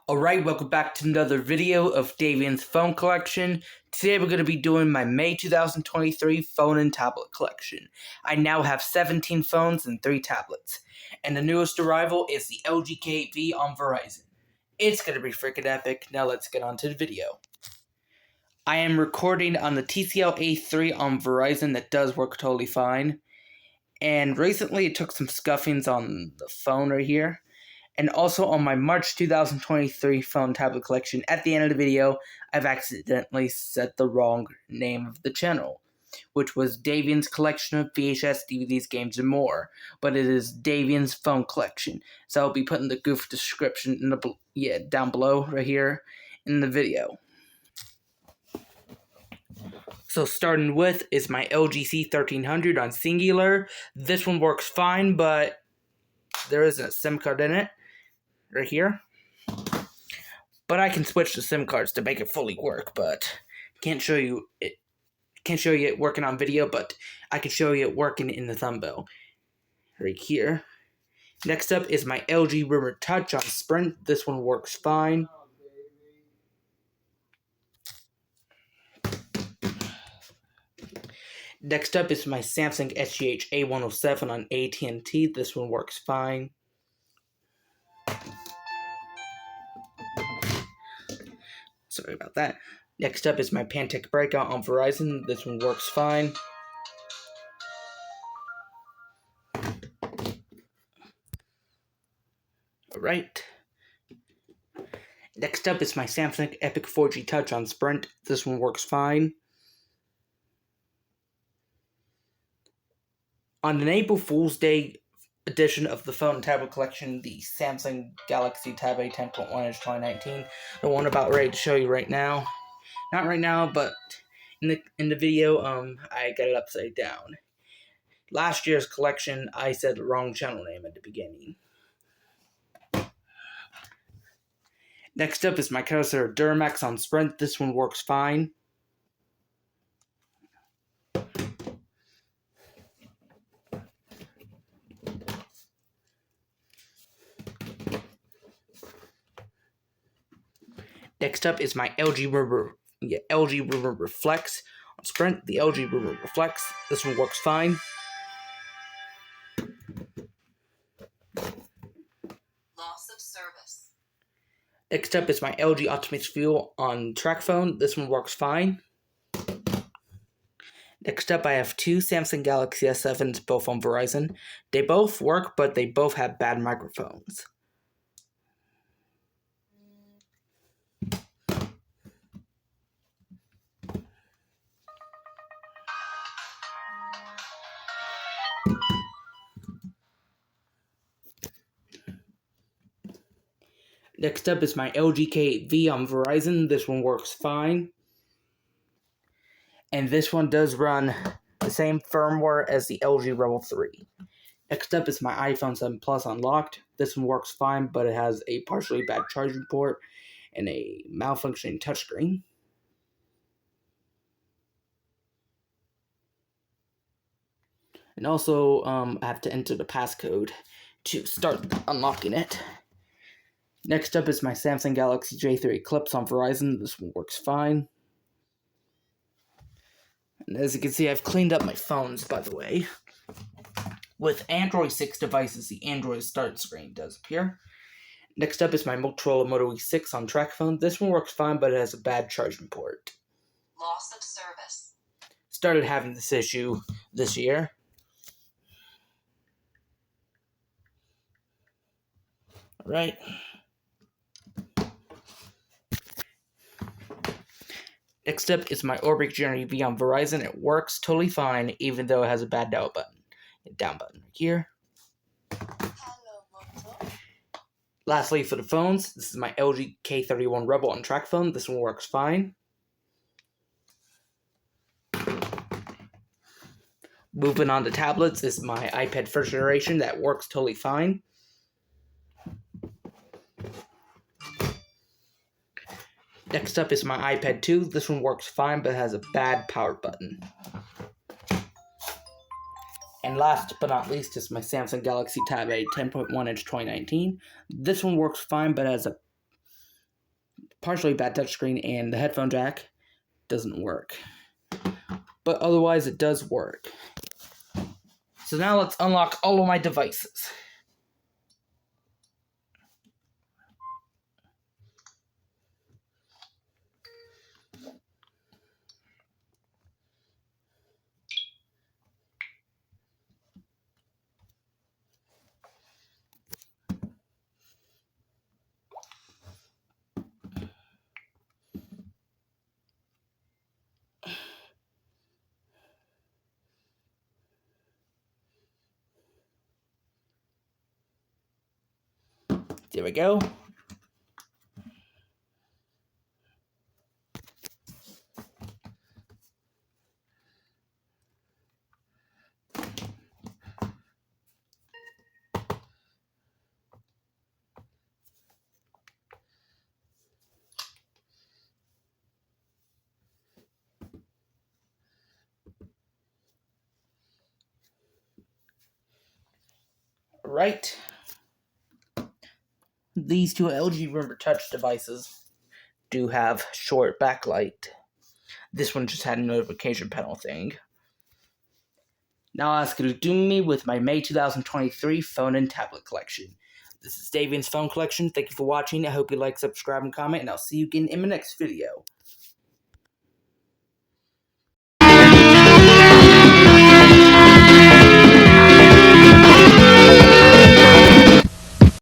Alright, welcome back to another video of Davian's phone collection. Today we're going to be doing my May 2023 phone and tablet collection. I now have 17 phones and 3 tablets. And the newest arrival is the LG K8V on Verizon. It's going to be freaking epic. Now let's get on to the video. I am recording on the TCL A3 on Verizon that does work totally fine. And recently it took some scuffings on the phone right here. And also on my March 2023 phone tablet collection, at the end of the video, I've accidentally set the wrong name of the channel, which was Davian's collection of VHS, DVDs, games, and more. But it is Davian's phone collection. So I'll be putting the goof description in the down below right here in the video. So starting with is my LG C1300 on Singular. This one works fine, but there isn't a SIM card in it. Right here, but I can switch the SIM cards to make it fully work. But can't show you it working on video, but I can show you it working in the thumbnail right here. Next up is my LG Rumor Touch on Sprint. This one works fine. Next up is my Samsung SGH A107 on AT&T. This one works fine. Sorry about that. Next up is my Pantech Breakout on Verizon. This one works fine. Alright. Next up is my Samsung Epic 4G Touch on Sprint. This one works fine. On an April Fool's Day edition of the phone and tablet collection, the Samsung Galaxy Tab A 10.1-inch 2019, the one about ready to show you right now. Not right now, but in the video, I got it upside down. Last year's collection, I said the wrong channel name at the beginning. Next up is my Cursor Duramax on Sprint. This one works fine. Next up is my LG Rumor Reflex on Sprint. The LG Rumor Reflex. This one works fine. Loss of service. Next up is my LG Optimus Fuel on TracFone. This one works fine. Next up, I have 2 Samsung Galaxy S7s, both on Verizon. They both work, but they both have bad microphones. Next up is my LG K8V on Verizon. This one works fine. And this one does run the same firmware as the LG Rebel 3. Next up is my iPhone 7 Plus unlocked. This one works fine, but it has a partially bad charging port and a malfunctioning touchscreen. And also, I have to enter the passcode to start unlocking it. Next up is my Samsung Galaxy J3 Eclipse on Verizon. This one works fine. And as you can see, I've cleaned up my phones, by the way. With Android 6 devices, the Android start screen does appear. Next up is my Motorola Moto E6 on TracFone. This one works fine, but it has a bad charging port. Loss of service. Started having this issue this year. Alright. Next up is my Orbic Journey V on Verizon. It works totally fine, even though it has a bad down button. Down button right here. Hello, Moto. Lastly, for the phones, this is my LG K31 Rebel on TracFone. This one works fine. Moving on to tablets is my iPad first generation. That works totally fine. Next up is my iPad 2. This one works fine, but has a bad power button. And last but not least is my Samsung Galaxy Tab A 10.1-inch 2019. This one works fine, but has a partially bad touchscreen, and the headphone jack doesn't work. But otherwise, it does work. So now let's unlock all of my devices. There we go. Right. These two LG Rumor Touch devices do have short backlight. This one just had a notification panel thing. Now I'll ask you to do me with my May 2023 phone and tablet collection. This is Davian's phone collection. Thank you for watching. I hope you like, subscribe, and comment, and I'll see you again in my next video.